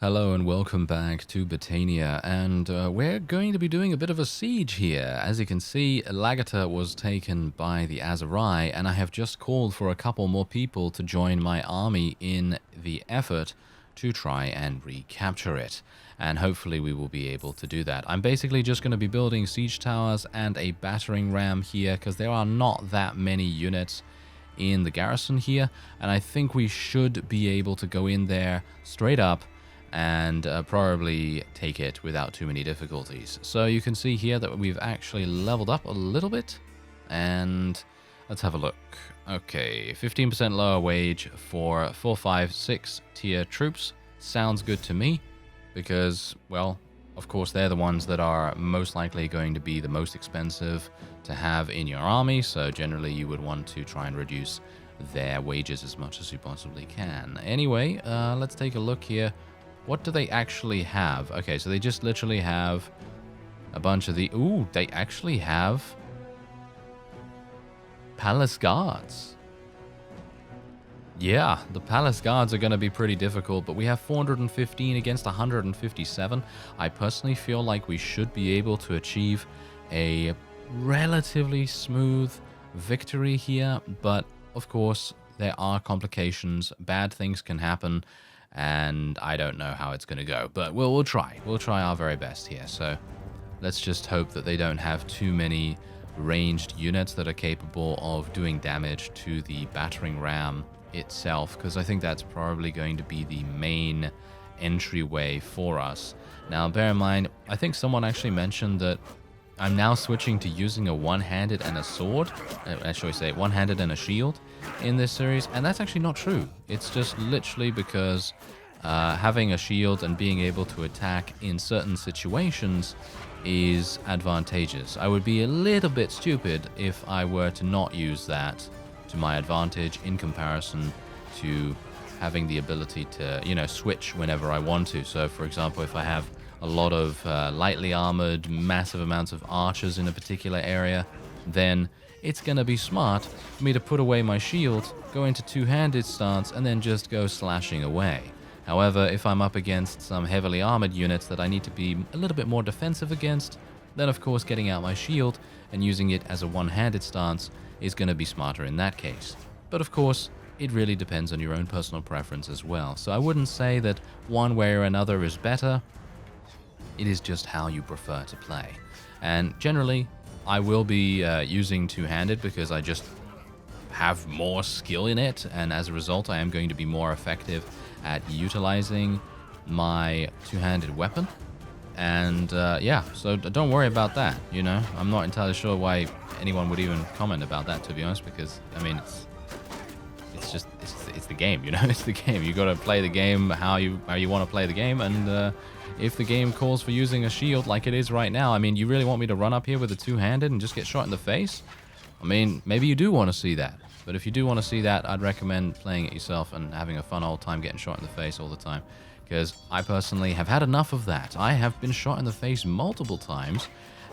Hello and welcome back to Britannia, and we're going to be doing a bit of a siege here. As you can see, Lagater was taken by the ASERAI, and I have just called for a couple more people to join my army in the effort to try and recapture it. And hopefully we will be able to do that. I'm basically just going to be building siege towers and a battering ram here, because there are not that many units in the garrison here, and I think we should be able to go in there straight up and probably take it without too many difficulties. So you can see here that we've actually leveled up a little bit, and let's have a look. Okay, 15% lower wage for 4, 5, 6 tier troops. Sounds good to me, because, well, of course they're the ones that are most likely going to be the most expensive to have in your army, so generally you would want to try and reduce their wages as much as you possibly can. Anyway, let's take a look here. What do they actually have? Okay, so they just literally have a bunch of the... Ooh, they actually have palace guards. Yeah, the palace guards are going to be pretty difficult, but we have 415 against 157. I personally feel like we should be able to achieve a relatively smooth victory here, but of course there are complications. Bad things can happen, and I don't know how it's going to go, but we'll try. We'll try our very best here. So let's just hope that they don't have too many ranged units that are capable of doing damage to the battering ram itself, because I think that's probably going to be the main entryway for us. Now, bear in mind, I think someone actually mentioned that I'm now switching to using a one-handed and a sword, shall we say one-handed and a shield in this series, and that's actually not true. It's just literally because having a shield and being able to attack in certain situations is advantageous. I would be a little bit stupid if I were to not use that to my advantage in comparison to having the ability to, you know, switch whenever I want to. So, for example, if I have a lot of lightly armored, massive amounts of archers in a particular area, then it's going to be smart for me to put away my shield, go into two-handed stance, and then just go slashing away. However, if I'm up against some heavily armored units that I need to be a little bit more defensive against, then of course getting out my shield and using it as a one-handed stance is going to be smarter in that case. But of course, it really depends on your own personal preference as well. So I wouldn't say that one way or another is better. It is just how you prefer to play. And generally, I will be using two-handed because I just have more skill in it, and as a result, I am going to be more effective at utilizing my two-handed weapon. And yeah, so don't worry about that, you know. I'm not entirely sure why anyone would even comment about that, to be honest, because, I mean, it's the game, you know. It's the game. You got to play the game how you want to play the game, and if the game calls for using a shield like it is right now, I mean, you really want me to run up here with a two-handed and just get shot in the face? I mean, maybe you do want to see that. But if you do want to see that, I'd recommend playing it yourself and having a fun old time getting shot in the face all the time. Because I personally have had enough of that. I have been shot in the face multiple times.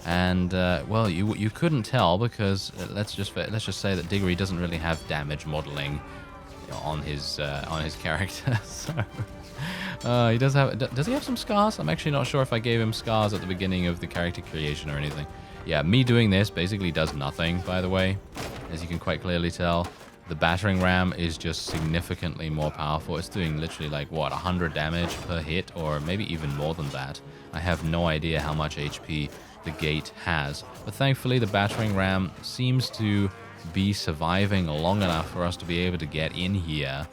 And, well, you couldn't tell because let's just say that Diggory doesn't really have damage modeling on his character. So he does he have some scars? I'm actually not sure if I gave him scars at the beginning of the character creation or anything. Yeah, me doing this basically does nothing, by the way. As you can quite clearly tell, the battering ram is just significantly more powerful. It's doing literally like, what, 100 damage per hit, or maybe even more than that. I have no idea how much HP the gate has. But thankfully, the battering ram seems to be surviving long enough for us to be able to get in here.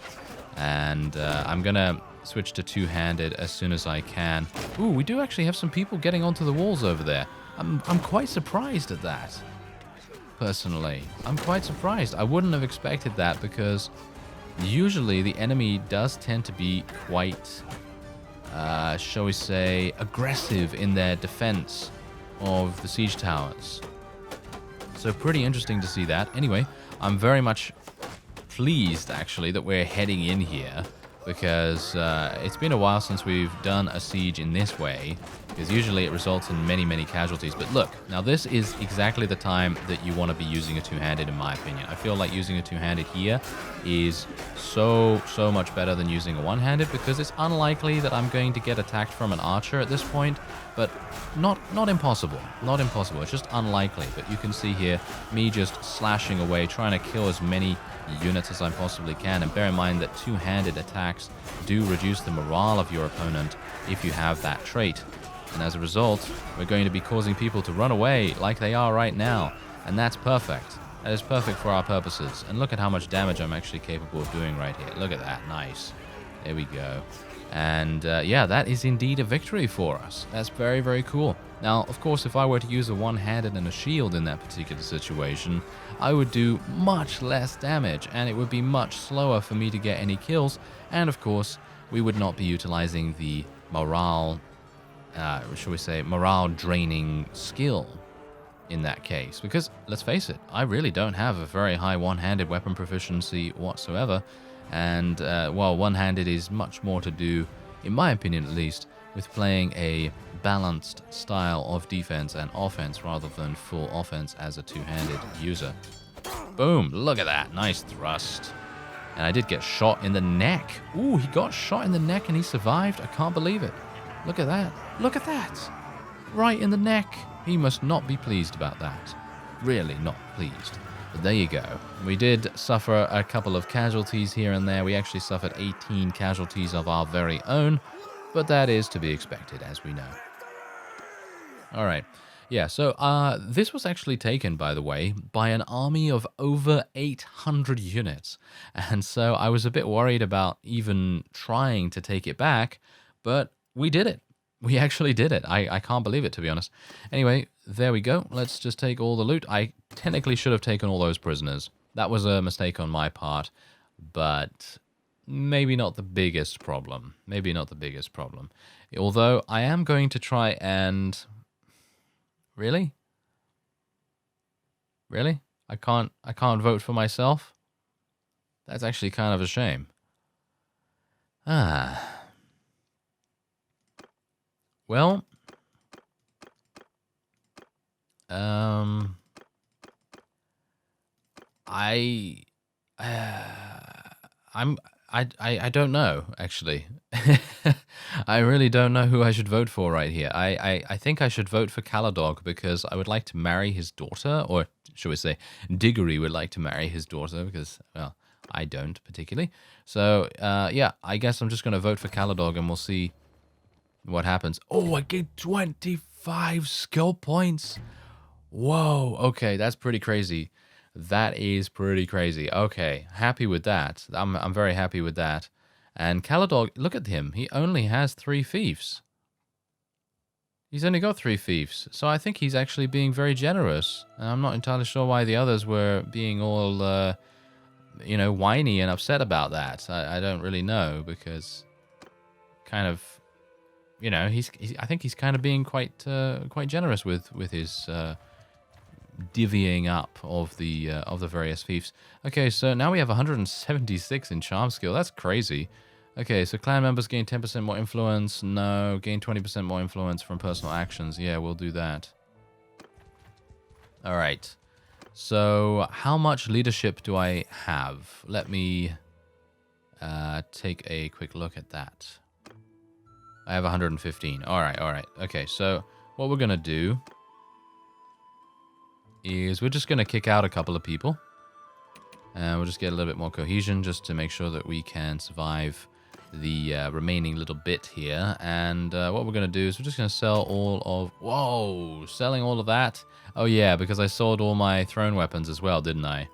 And I'm going to switch to two-handed as soon as I can. Ooh, we do actually have some people getting onto the walls over there. I'm quite surprised at that. Personally, I'm quite surprised. I wouldn't have expected that because usually the enemy does tend to be quite, shall we say, aggressive in their defense of the siege towers. So pretty interesting to see that. Anyway, I'm very much pleased actually that we're heading in here. because it's been a while since we've done a siege in this way, because usually it results in many, many casualties. But look, now this is exactly the time that you want to be using a two-handed, in my opinion. I feel like using a two-handed here is so much better than using a one-handed, because it's unlikely that I'm going to get attacked from an archer at this point, but not impossible. Not impossible. It's just unlikely. But you can see here me just slashing away, trying to kill as many units as I possibly can. And bear in mind that two-handed attacks do reduce the morale of your opponent if you have that trait. And as a result, we're going to be causing people to run away like they are right now. And that's perfect. That is perfect for our purposes. And look at how much damage I'm actually capable of doing right here. Look at that. Nice. There we go. And yeah, that is indeed a victory for us. That's very, very cool. Now, of course, if I were to use a one-handed and a shield in that particular situation, I would do much less damage, and it would be much slower for me to get any kills. And of course, we would not be utilizing the morale, shall we say, morale-draining skill in that case. Because, let's face it, I really don't have a very high one-handed weapon proficiency whatsoever. And, well, one-handed is much more to do, in my opinion at least, with playing a balanced style of defense and offense rather than full offense as a two-handed user. Boom! Look at that. Nice thrust. And I did get shot in the neck. Ooh, he got shot in the neck and he survived. I can't believe it. Look at that. Look at that. Right in the neck. He must not be pleased about that. Really not pleased. But there you go. We did suffer a couple of casualties here and there. We actually suffered 18 casualties of our very own, but that is to be expected, as we know. All right. Yeah, so this was actually taken, by the way, by an army of over 800 units. And so I was a bit worried about even trying to take it back, but we did it. We actually did it. I can't believe it, to be honest. Anyway, there we go. Let's just take all the loot. I technically should have taken all those prisoners. That was a mistake on my part, but maybe not the biggest problem. Maybe not the biggest problem. Although I am going to try and... Really? Really? I can't vote for myself? That's actually kind of a shame. Well, I don't know, actually. I really don't know who I should vote for right here. I think I should vote for Calodog because I would like to marry his daughter, or should we say Diggory would like to marry his daughter because, well, I don't particularly. So, yeah, I guess I'm just going to vote for Calodog and we'll see what happens. Oh, I get 25 skill points. Whoa, okay, that's pretty crazy. That is pretty crazy. Okay, happy with that. I'm very happy with that. And Calodog, look at him. He only has 3 fiefs. He's only got 3 fiefs. So I think he's actually being very generous. And I'm not entirely sure why the others were being all, you know, whiny and upset about that. I don't really know because kind of, you know, I think he's kind of being quite generous with his divvying up of the various fiefs. Okay, so now we have 176 in charm skill. That's crazy. Okay, so clan members gain 10% more influence. No, gain 20% more influence from personal actions. Yeah, we'll do that. All right. So how much leadership do I have? Let me take a quick look at that. I have 115. All right. Okay, so what we're going to do is we're just going to kick out a couple of people. And we'll just get a little bit more cohesion just to make sure that we can survive the remaining little bit here. And what we're going to do is we're just going to sell all of... Whoa! Selling all of that? Oh, yeah, because I sold all my thrown weapons as well, didn't I?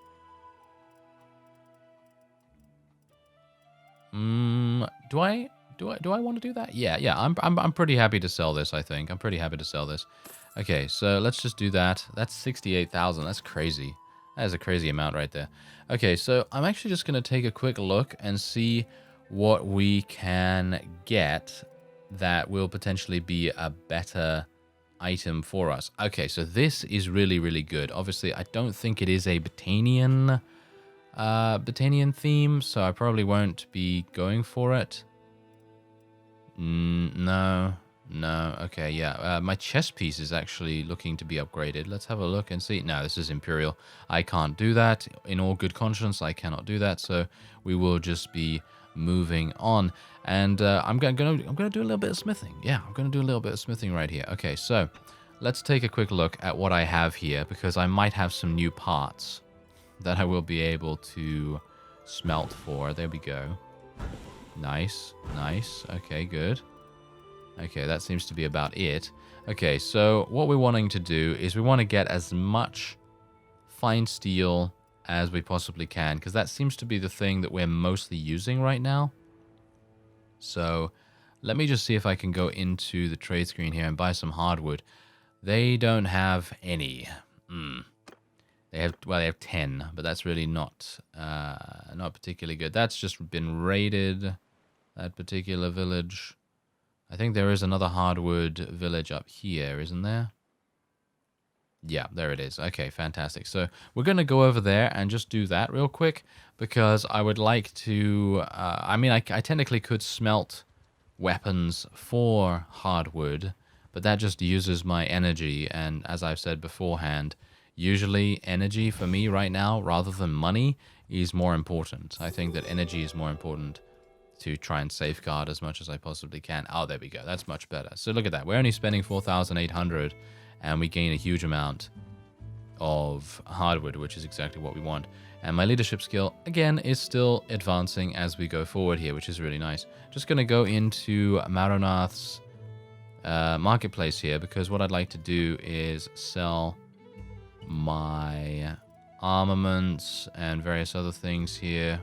Do I want to do that? Yeah. I'm pretty happy to sell this, I think. I'm pretty happy to sell this. Okay, so let's just do that. That's 68,000. That's crazy. That is a crazy amount right there. Okay, so I'm actually just going to take a quick look and see what we can get that will potentially be a better item for us. Okay, so this is really, really good. Obviously, I don't think it is a Botanian Britannian theme, so I probably won't be going for it. No. Okay, yeah. My chess piece is actually looking to be upgraded. Let's have a look and see. No, this is Imperial. I can't do that. In all good conscience, I cannot do that. So we will just be moving on. And I'm gonna do a little bit of smithing. Yeah, I'm gonna do a little bit of smithing right here. Okay, so let's take a quick look at what I have here, because I might have some new parts that I will be able to smelt for. There we go. Nice. Okay, good. Okay, that seems to be about it. Okay, so what we're wanting to do is we want to get as much fine steel as we possibly can, because that seems to be the thing that we're mostly using right now. So let me just see if I can go into the trade screen here and buy some hardwood. They don't have any. They have 10, but that's really not particularly good. That's just been raided, that particular village. I think there is another hardwood village up here, isn't there? Yeah, there it is. Okay, fantastic. So we're going to go over there and just do that real quick, because I would like to... I mean, I technically could smelt weapons for hardwood, but that just uses my energy, and as I've said beforehand, usually energy for me right now, rather than money, is more important. I think that energy is more important to try and safeguard as much as I possibly can. Oh, there we go. That's much better. So look at that. We're only spending 4,800 and we gain a huge amount of hardwood, which is exactly what we want. And my leadership skill, again, is still advancing as we go forward here, which is really nice. Just going to go into Maronath's marketplace here, because what I'd like to do is sell my armaments and various other things here.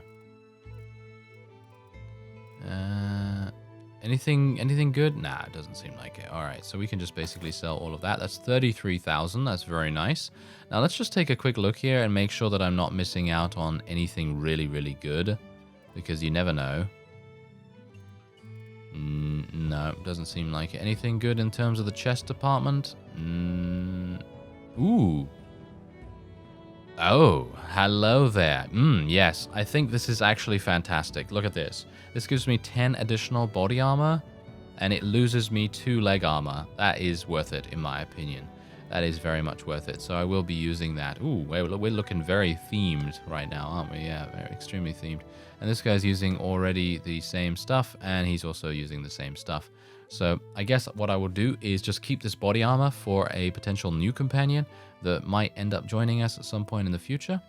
Anything good? Nah, it doesn't seem like it. All right, so we can just basically sell all of that. That's 33,000. That's very nice. Now let's just take a quick look here and make sure that I'm not missing out on anything really, really good, because you never know. No, doesn't seem like it. Anything good in terms of the chest department? Ooh. Oh, hello there. Yes, I think this is actually fantastic. Look at this. This gives me 10 additional body armor, and it loses me 2 leg armor. That is worth it, in my opinion. That is very much worth it, so I will be using that. Ooh, we're looking very themed right now, aren't we? Yeah, very extremely themed. And this guy's using already the same stuff, and he's also using the same stuff. So I guess what I will do is just keep this body armor for a potential new companion that might end up joining us at some point in the future.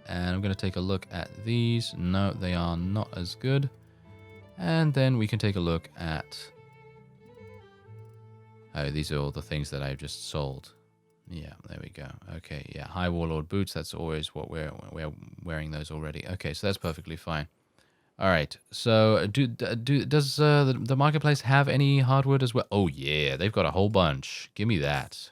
And I'm going to take a look at these. No, they are not as good. And then we can take a look at... Oh, these are all the things that I've just sold. Yeah, there we go. Okay, yeah, High Warlord boots. That's always what we're wearing those already. Okay, so that's perfectly fine. All right, so does the marketplace have any hardwood as well? Oh, yeah, they've got a whole bunch. Give me that.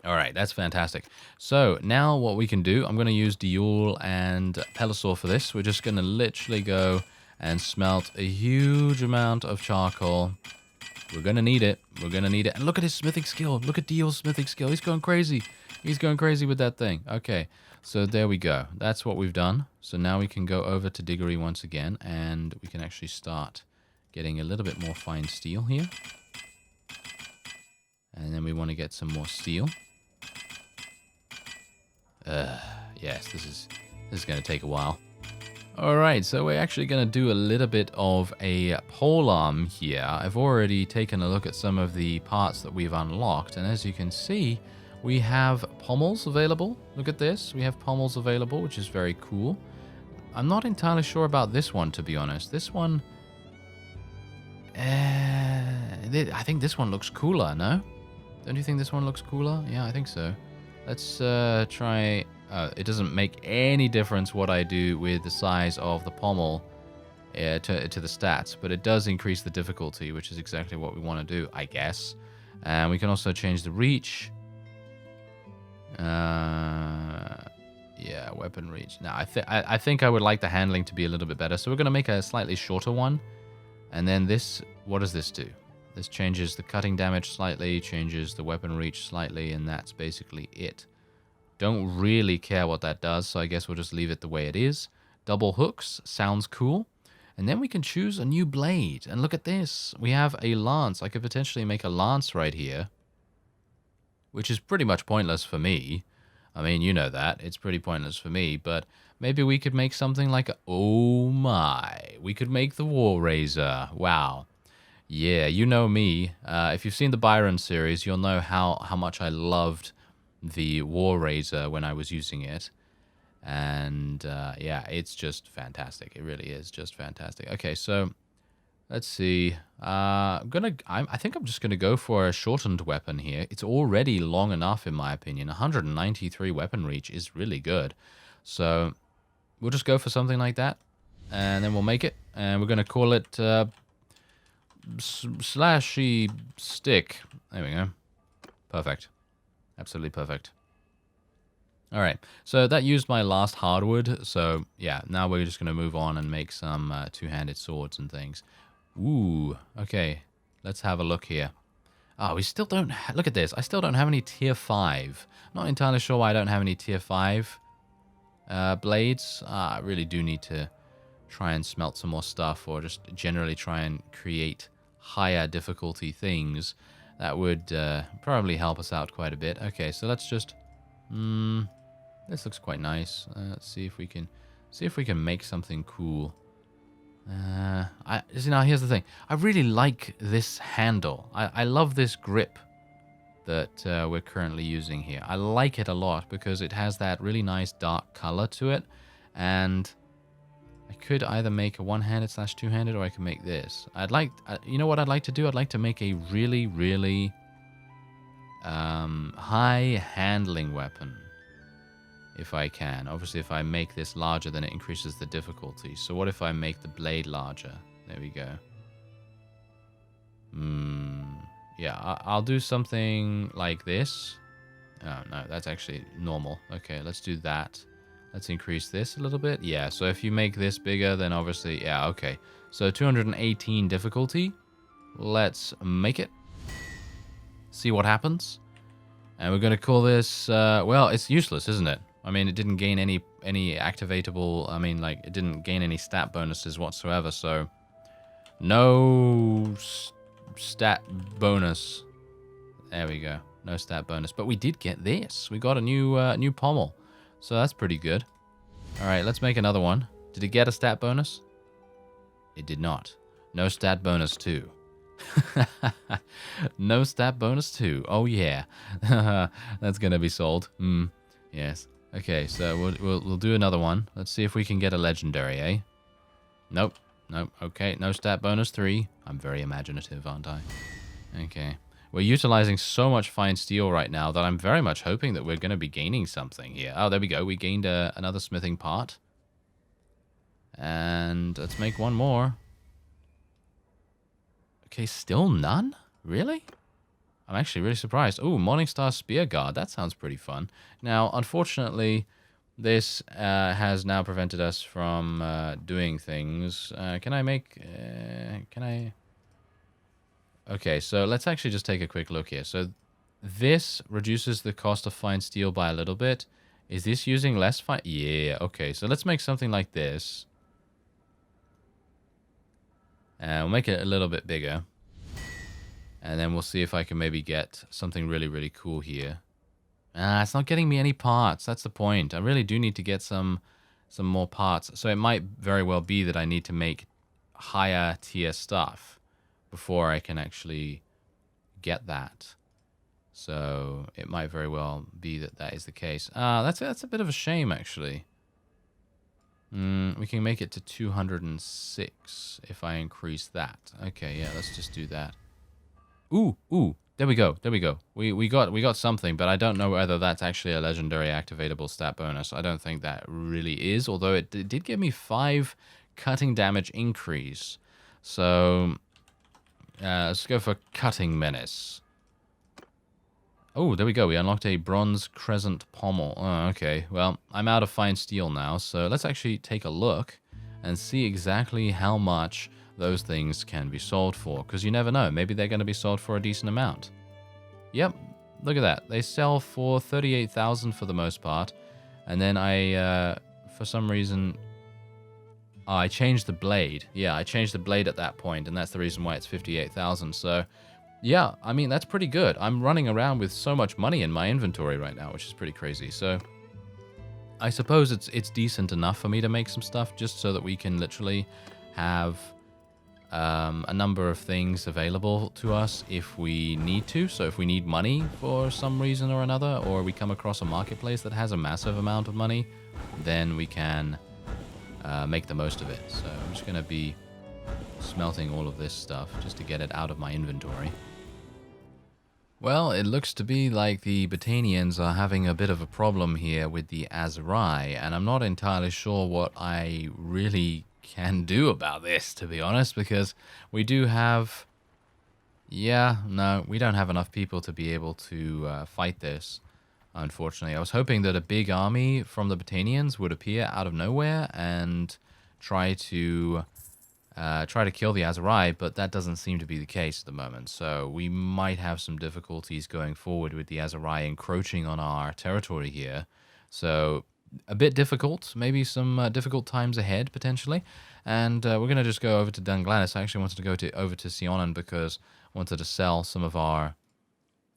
All right, that's fantastic. So now what we can do, I'm going to use Diul and Pelosaur for this. We're just going to literally go and smelt a huge amount of charcoal. We're going to need it. We're going to need it. And look at his smithing skill. Look at Diul's smithing skill. He's going crazy. He's going crazy with that thing. Okay, so there we go. That's what we've done. So now we can go over to Diggory once again, and we can actually start getting a little bit more fine steel here. And then we want to get some more steel. Yes, this is going to take a while. Alright, so we're actually going to do a little bit of a polearm here. I've already taken a look at some of the parts that we've unlocked, and as you can see, we have pommels available. Look at this. We have pommels available, which is very cool. I'm not entirely sure about this one, to be honest. This one... I think this one looks cooler, no? Don't you think this one looks cooler? Yeah, I think so. Let's try... it doesn't make any difference what I do with the size of the pommel to the stats, but it does increase the difficulty, which is exactly what we want to do, I guess. And we can also change the reach. Yeah, weapon reach. Now, I think I would like the handling to be a little bit better, so we're going to make a slightly shorter one. And then this, what does this do? This changes the cutting damage slightly, changes the weapon reach slightly, and that's basically it. Don't really care what that does, so I guess we'll just leave it the way it is. Double hooks, sounds cool. And then we can choose a new blade. And look at this. We have a lance. I could potentially make a lance right here, which is pretty much pointless for me. I mean, you know that. It's pretty pointless for me, but maybe we could make something like a... Oh my. We could make the War Razor. Wow. Yeah, you know me. If you've seen the Byron series, you'll know how much I loved the War Razor when I was using it. And yeah, it's just fantastic. It really is just fantastic. Okay, so let's see. I think I'm just gonna go for a shortened weapon here. It's already long enough, in my opinion. 193 weapon reach is really good. So we'll just go for something like that, and then we'll make it. And we're gonna call it Slashy Stick. There we go. Perfect. Absolutely perfect. All right, so that used my last hardwood, so yeah, now we're just going to move on and make some two-handed swords and things. Ooh, okay, let's have a look here. Oh, we still don't... Look at this, I still don't have any tier 5. Not entirely sure why I don't have any tier 5 blades. I really do need to try and smelt some more stuff, or just generally try and create higher difficulty things. That would probably help us out quite a bit. Okay, so let's just... this looks quite nice. Let's see if we can make something cool. Now here's the thing. I really like this handle. I love this grip that we're currently using here. I like it a lot because it has that really nice dark color to it, and I could either make a one-handed / two-handed, or I can make this. You know what I'd like to do? I'd like to make a really, really high handling weapon, if I can. Obviously, if I make this larger, then it increases the difficulty. So what if I make the blade larger? There we go. Yeah, I'll do something like this. Oh, no, that's actually normal. Okay, let's do that. Let's increase this a little bit. Yeah, so if you make this bigger, then obviously... Yeah, okay. So 218 difficulty. Let's make it. See what happens. And we're going to call this... well, it's useless, isn't it? I mean, it didn't gain any activatable... I mean, like, it didn't gain any stat bonuses whatsoever, so... No stat bonus. There we go. No stat bonus. But we did get this. We got a new pommel. So that's pretty good. Alright, let's make another one. Did it get a stat bonus? It did not. No stat bonus too. No stat bonus too. Oh yeah. That's gonna be sold. Yes. Okay, so we'll do another one. Let's see if we can get a legendary, eh? Nope. Nope. Okay, no stat bonus 3. I'm very imaginative, aren't I? Okay. We're utilizing so much fine steel right now that I'm very much hoping that we're going to be gaining something here. Oh, there we go. We gained another smithing part. And let's make one more. Okay, still none? Really? I'm actually really surprised. Oh, Morningstar Spear Guard. That sounds pretty fun. Now, unfortunately, this has now prevented us from doing things. Can I make... can I... Okay, so let's actually just take a quick look here. So this reduces the cost of fine steel by a little bit. Is this using less fine? Yeah, okay. So let's make something like this. And we'll make it a little bit bigger. And then we'll see if I can maybe get something really, really cool here. It's not getting me any parts. That's the point. I really do need to get some more parts. So it might very well be that I need to make higher tier stuff before I can actually get that. So it might very well be that is the case. That's a bit of a shame, actually. We can make it to 206 if I increase that. Okay, yeah, let's just do that. Ooh, there we go. We got something, but I don't know whether that's actually a legendary activatable stat bonus. I don't think that really is, although it did give me 5 cutting damage increase. So let's go for Cutting Menace. Oh, there we go. We unlocked a Bronze Crescent Pommel. Oh, okay. Well, I'm out of fine steel now, so let's actually take a look and see exactly how much those things can be sold for, because you never know. Maybe they're going to be sold for a decent amount. Yep, look at that. They sell for 38,000 for the most part. And then I, for some reason, I changed the blade. Yeah, I changed the blade at that point, and that's the reason why it's 58,000. So, yeah, I mean, that's pretty good. I'm running around with so much money in my inventory right now, which is pretty crazy. So, I suppose it's decent enough for me to make some stuff just so that we can literally have a number of things available to us if we need to. So if we need money for some reason or another, or we come across a marketplace that has a massive amount of money, then we can make the most of it. So I'm just going to be smelting all of this stuff just to get it out of my inventory. Well, it looks to be like the Botanians are having a bit of a problem here with the ASERAI, and I'm not entirely sure what I really can do about this, to be honest, because we do have... Yeah, no, we don't have enough people to be able to fight this, unfortunately. I was hoping that a big army from the Botanians would appear out of nowhere and try to kill the ASERAI, but that doesn't seem to be the case at the moment. So we might have some difficulties going forward with the ASERAI encroaching on our territory here. So a bit difficult, maybe some difficult times ahead, potentially. And we're going to just go over to Dunglanis. I actually wanted to go over to Sionen because I wanted to sell some of our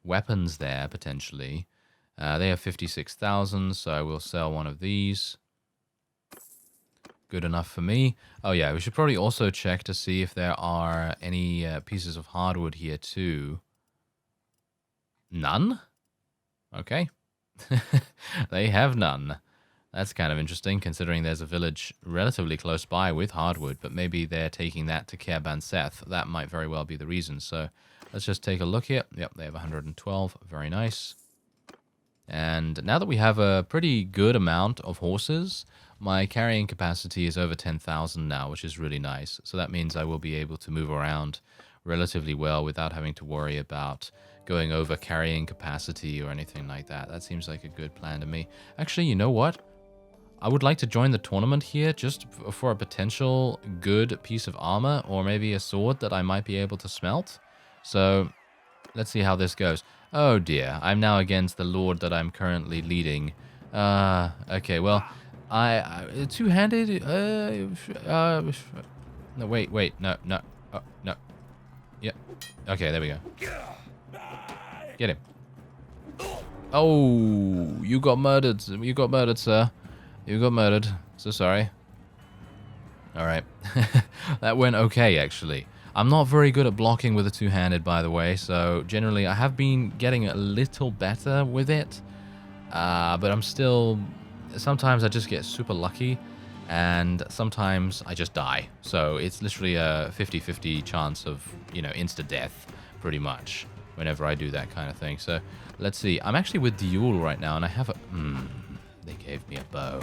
weapons there, potentially. They have 56,000, so I will sell one of these. Good enough for me. Oh yeah, we should probably also check to see if there are any pieces of hardwood here too. None? Okay. They have none. That's kind of interesting, considering there's a village relatively close by with hardwood, but maybe they're taking that to Caer Banseth. That might very well be the reason. So let's just take a look here. Yep, they have 112. Very nice. And now that we have a pretty good amount of horses, my carrying capacity is over 10,000 now, which is really nice. So that means I will be able to move around relatively well without having to worry about going over carrying capacity or anything like that. That seems like a good plan to me. Actually, you know what? I would like to join the tournament here just for a potential good piece of armor or maybe a sword that I might be able to smelt. So let's see how this goes. Oh dear, I'm now against the lord that I'm currently leading. Okay, well, I two-handed, no, wait, no, oh, no, yeah, okay, there we go. Get him. Oh, you got murdered, sir. You got murdered, so sorry. Alright, that went okay, actually. I'm not very good at blocking with a two-handed, by the way, so generally I have been getting a little better with it, but I'm still... Sometimes I just get super lucky, and sometimes I just die. So it's literally a 50-50 chance of, you know, insta-death, pretty much, whenever I do that kind of thing. So let's see. I'm actually with Duel right now, and I have a... they gave me a bow.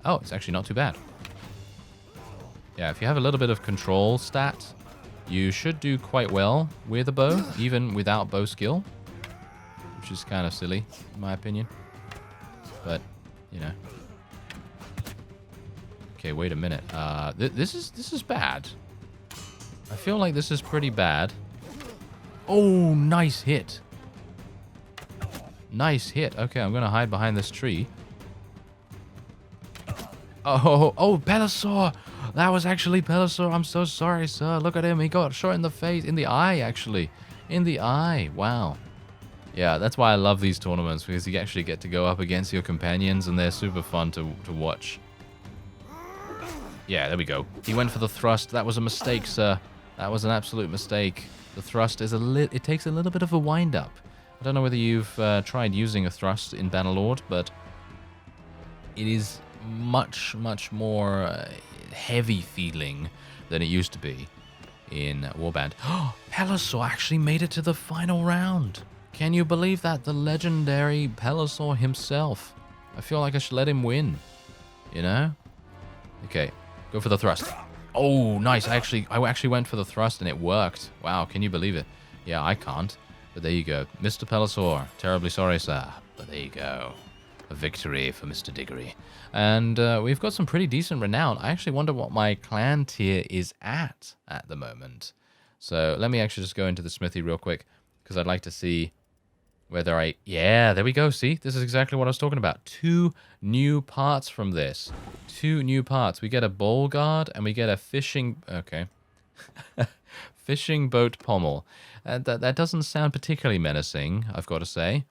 Oh, it's actually not too bad. Yeah, if you have a little bit of control stat, you should do quite well with a bow, even without bow skill, which is kind of silly, in my opinion. But, you know. Okay, wait a minute. This is bad. I feel like this is pretty bad. Oh, nice hit. Nice hit. Okay, I'm gonna hide behind this tree. Oh, Pelosaur! That was actually Pelosaur. I'm so sorry, sir. Look at him. He got shot in the face. In the eye, actually. In the eye. Wow. Yeah, that's why I love these tournaments, because you actually get to go up against your companions, and they're super fun to watch. Yeah, there we go. He went for the thrust. That was a mistake, sir. That was an absolute mistake. The thrust is it takes a little bit of a wind-up. I don't know whether you've tried using a thrust in Bannerlord, but it is much more heavy feeling than it used to be in Warband. Oh, Pelosaur actually made it to the final round. Can you believe that? The legendary Pelosaur himself. I feel like I should let him win. You know? Okay, go for the thrust. Oh, nice. I actually went for the thrust and it worked. Wow, can you believe it? Yeah, I can't. But there you go. Mr. Pelosaur. Terribly sorry, sir. But there you go. A victory for Mr. Diggory. And we've got some pretty decent renown. I actually wonder what my clan tier is at the moment. So let me actually just go into the smithy real quick, because I'd like to see Whether yeah, there we go. See, this is exactly what I was talking about. 2 new parts from this. 2 new parts. We get a bowl guard and we get a fishing... Okay. Fishing boat pommel. That doesn't sound particularly menacing, I've got to say.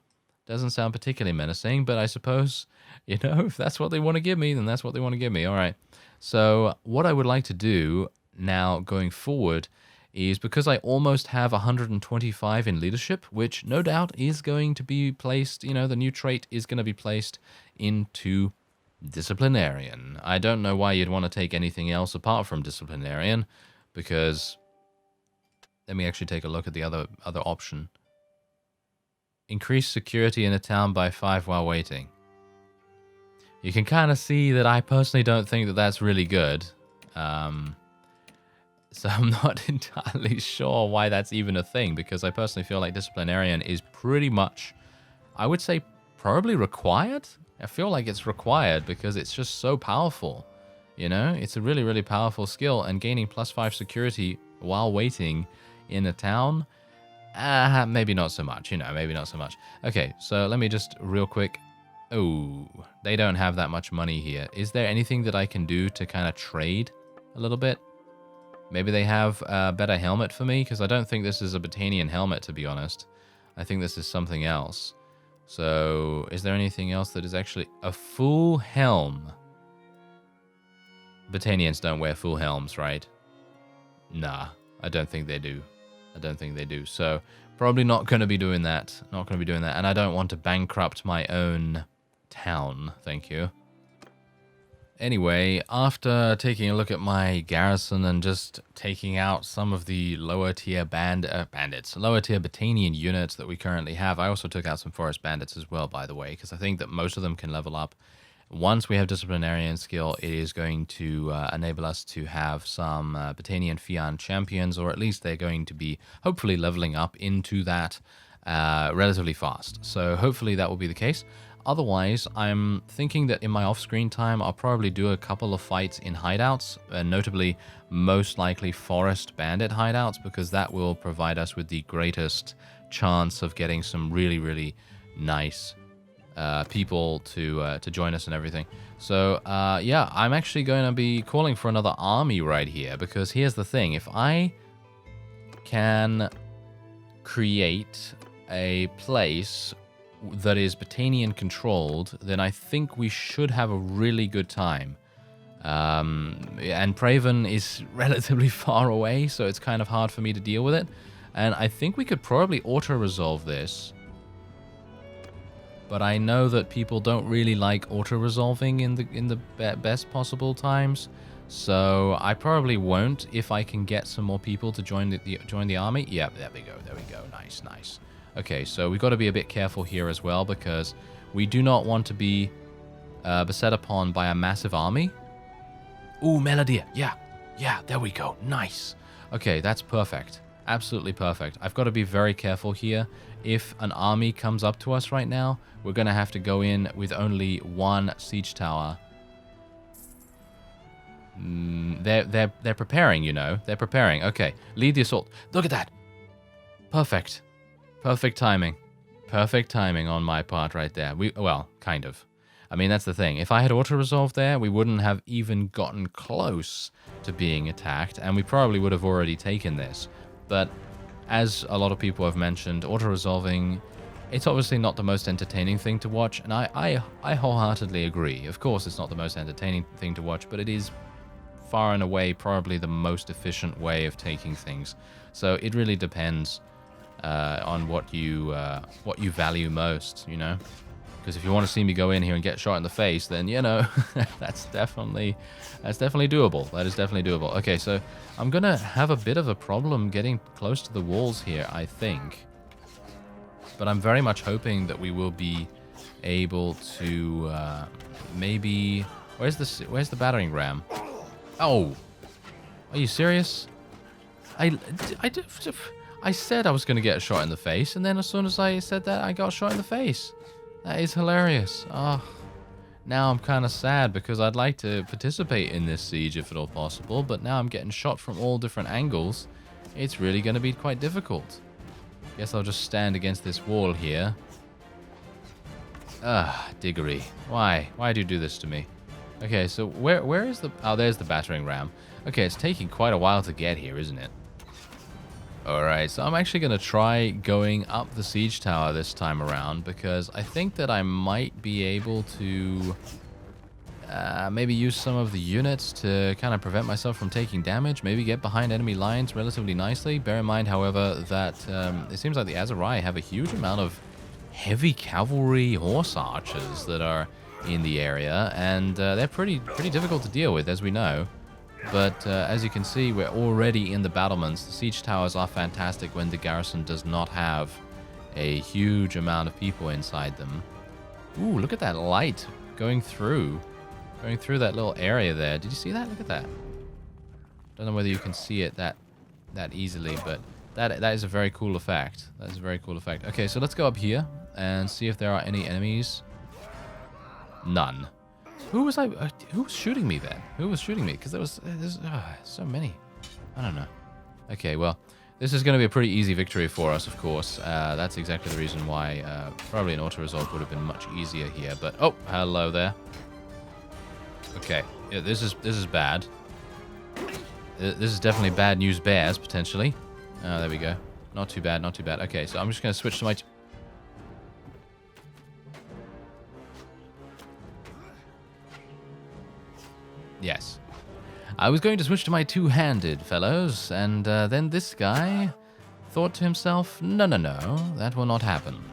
Doesn't sound particularly menacing, but I suppose, you know, if that's what they want to give me, then that's what they want to give me. All right. So what I would like to do now going forward is, because I almost have 125 in leadership, which no doubt is going to be placed, you know, the new trait is going to be placed into disciplinarian. I don't know why you'd want to take anything else apart from disciplinarian, because let me actually take a look at the other option. Increase security in a town by 5 while waiting. You can kind of see that I personally don't think that that's really good. So I'm not entirely sure why that's even a thing, because I personally feel like disciplinarian is pretty much, I would say, probably required. I feel like it's required because it's just so powerful. You know, it's a really, really powerful skill, and gaining +5 security while waiting in a town, maybe not so much, you know, maybe not so much. Okay, so let me just real quick. Oh, they don't have that much money here. Is there anything that I can do to kind of trade a little bit? Maybe they have a better helmet for me, because I don't think this is a Botanian helmet, to be honest. I think this is something else. So, is there anything else that is actually a full helm? Botanians don't wear full helms, right? Nah, I don't think they do. I don't think they do. So, probably not going to be doing that. Not going to be doing that. And I don't want to bankrupt my own town. Thank you. Anyway, after taking a look at my garrison and just taking out some of the lower tier bandits, lower tier Botanian units that we currently have, I also took out some forest bandits as well, by the way, because I think that most of them can level up. Once we have disciplinarian skill, it is going to enable us to have some Botanian Fian champions, or at least they're going to be hopefully leveling up into that relatively fast. So hopefully that will be the case. Otherwise, I'm thinking that in my off-screen time, I'll probably do a couple of fights in hideouts, notably most likely forest bandit hideouts, because that will provide us with the greatest chance of getting some really, really nice people to join us and everything. So, yeah, I'm actually going to be calling for another army right here, because here's the thing. If I can create a place that is Botanian controlled, then I think we should have a really good time. And Praven is relatively far away, so it's kind of hard for me to deal with it. And I think we could probably auto-resolve this. But I know that people don't really like auto-resolving in the best possible times. So I probably won't if I can get some more people to join the army. Yeah, there we go. There we go. Nice, nice. Okay, so we've got to be a bit careful here as well, because we do not want to be beset upon by a massive army. Ooh, Melodia. Yeah, yeah, there we go. Nice. Okay, that's perfect. Absolutely perfect. I've got to be very careful here. If an army comes up to us right now, we're going to have to go in with only 1 siege tower. They're preparing, you know. They're preparing. Okay, lead the assault. Look at that. Perfect. Perfect timing. Perfect timing on my part right there. Well, kind of. I mean, that's the thing. If I had auto-resolved there, we wouldn't have even gotten close to being attacked, and we probably would have already taken this. But as a lot of people have mentioned, auto-resolving, it's obviously not the most entertaining thing to watch, and I wholeheartedly agree. Of course, it's not the most entertaining thing to watch, but it is far and away probably the most efficient way of taking things. So it really depends on what you value most, you know. Because if you want to see me go in here and get shot in the face, then, you know, that's definitely doable. That is definitely doable. Okay, so I'm going to have a bit of a problem getting close to the walls here, I think. But I'm very much hoping that we will be able to maybe... Where's the battering ram? Oh! Are you serious? I said I was going to get shot in the face, and then as soon as I said that, I got shot in the face. That is hilarious. Oh, now I'm kind of sad because I'd like to participate in this siege if at all possible, but now I'm getting shot from all different angles. It's really going to be quite difficult. Guess I'll just stand against this wall here Diggory. Why? Why do you do this to me? Okay, so where is the... Oh, there's the battering ram. Okay, it's taking quite a while to get here, isn't it? Alright, so I'm actually going to try going up the siege tower this time around, because I think that I might be able to maybe use some of the units to kind of prevent myself from taking damage, maybe get behind enemy lines relatively nicely. Bear in mind, however, that it seems like the ASERAI have a huge amount of heavy cavalry horse archers that are in the area, and they're pretty difficult to deal with, as we know. But as you can see, we're already in the battlements. The siege towers are fantastic when the garrison does not have a huge amount of people inside them. Ooh, look at that light going through that little area there. Did you see that? Look at that. Don't know whether you can see it that easily, but that is a very cool effect. That is a very cool effect. Okay, so let's go up here and see if there are any enemies. None. Who was shooting me then? Who was shooting me? Because there's so many. I don't know. Okay, well, this is going to be a pretty easy victory for us, of course. That's exactly the reason why probably an auto-resolve would have been much easier here. But, oh, hello there. Okay, yeah, this is bad. This is definitely bad news bears, potentially. Oh, there we go. Not too bad, not too bad. Okay, so I'm just going to switch to my... Yes. I was going to switch to my two-handed, fellows, and then this guy thought to himself, no, that will not happen.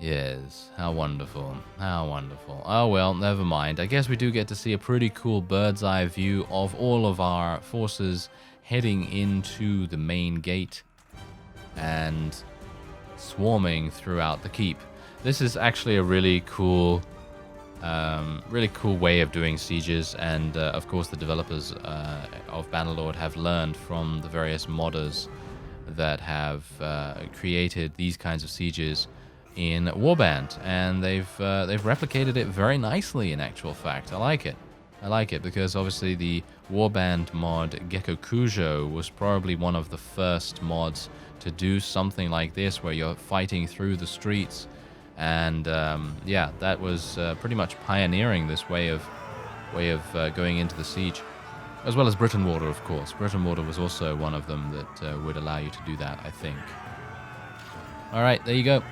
Yes, how wonderful, how wonderful. Oh well, never mind. I guess we do get to see a pretty cool bird's eye view of all of our forces heading into the main gate and swarming throughout the keep. This is actually a really cool way of doing sieges, and of course the developers of Bannerlord have learned from the various modders that have created these kinds of sieges in Warband, and they've replicated it very nicely. In actual fact, I like it because obviously the Warband mod Gecko Kujo was probably one of the first mods to do something like this, where you're fighting through the streets. And yeah, that was pretty much pioneering this way of going into the siege, as well as Britain Water, of course. Britain Water was also one of them that would allow you to do that, I think. All right, there you go.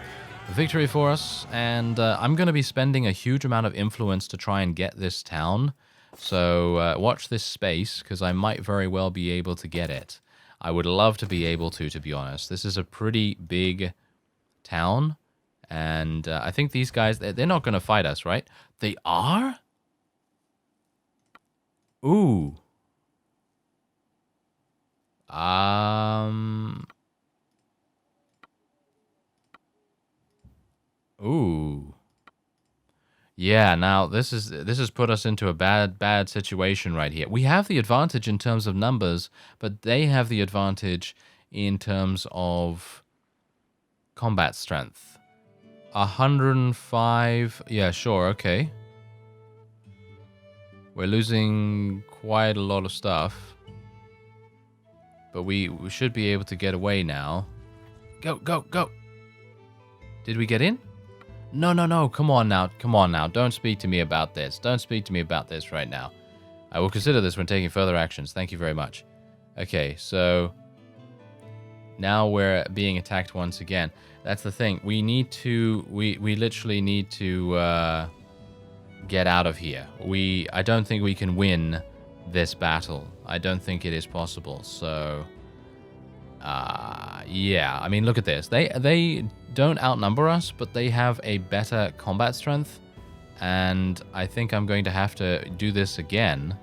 Victory for us, and I'm going to be spending a huge amount of influence to try and get this town. So watch this space, because I might very well be able to get it. I would love to be able to be honest. This is a pretty big town. And I think these guys, they're not going to fight us, right? They are? Ooh. Ooh. Yeah, now this has put us into a bad situation right here. We have the advantage in terms of numbers, but they have the advantage in terms of combat strength. 105. Yeah, sure, okay. We're losing quite a lot of stuff. But we should be able to get away now. Go, go, go. Did we get in? No. Come on now. Don't speak to me about this. Don't speak to me about this right now. I will consider this when taking further actions. Thank you very much. Okay, so now we're being attacked once again. That's the thing. We literally need to get out of here. I don't think we can win this battle. I don't think it is possible. So, yeah. I mean, look at this. They don't outnumber us, but they have a better combat strength. And I think I'm going to have to do this again.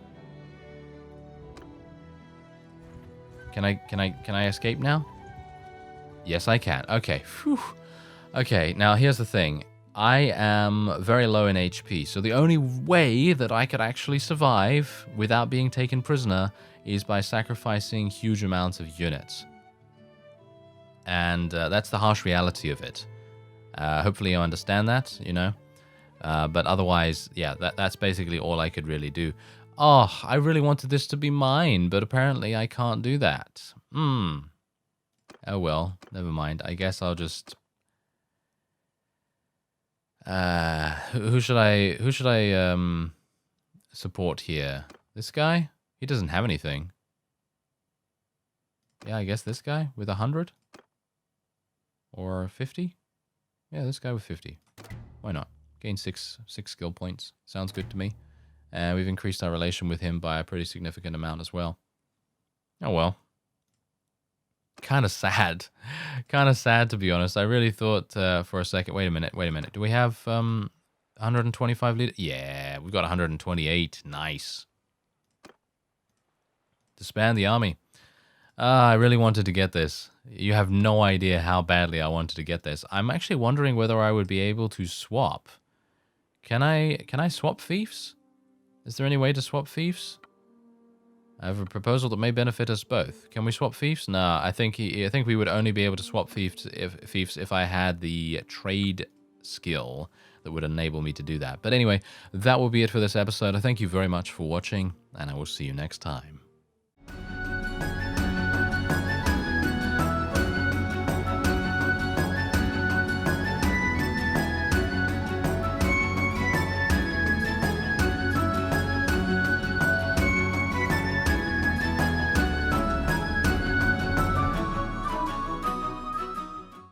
Can I escape now? Yes, I can. Okay. Whew. Okay, now here's the thing. I am very low in HP, so the only way that I could actually survive without being taken prisoner is by sacrificing huge amounts of units. And that's the harsh reality of it. Hopefully you understand that, you know. But otherwise, yeah, that's basically all I could really do. Oh, I really wanted this to be mine, but apparently I can't do that. Oh well, never mind. I guess I'll just... Who should I support here? This guy? He doesn't have anything. Yeah, I guess this guy with 100? Or 50? Yeah, this guy with 50. Why not? Gain six skill points. Sounds good to me. And we've increased our relation with him by a pretty significant amount as well. Oh well. Kind of sad. Kind of sad, to be honest. I really thought for a second... Wait a minute. Do we have 125 leaders? Yeah, we've got 128. Nice. Disband the army. I really wanted to get this. You have no idea how badly I wanted to get this. I'm actually wondering whether I would be able to swap. Can I swap fiefs? Is there any way to swap fiefs? I have a proposal that may benefit us both. Can we swap fiefs? Nah, I think we would only be able to swap fiefs if I had the trade skill that would enable me to do that. But anyway, that will be it for this episode. I thank you very much for watching, and I will see you next time.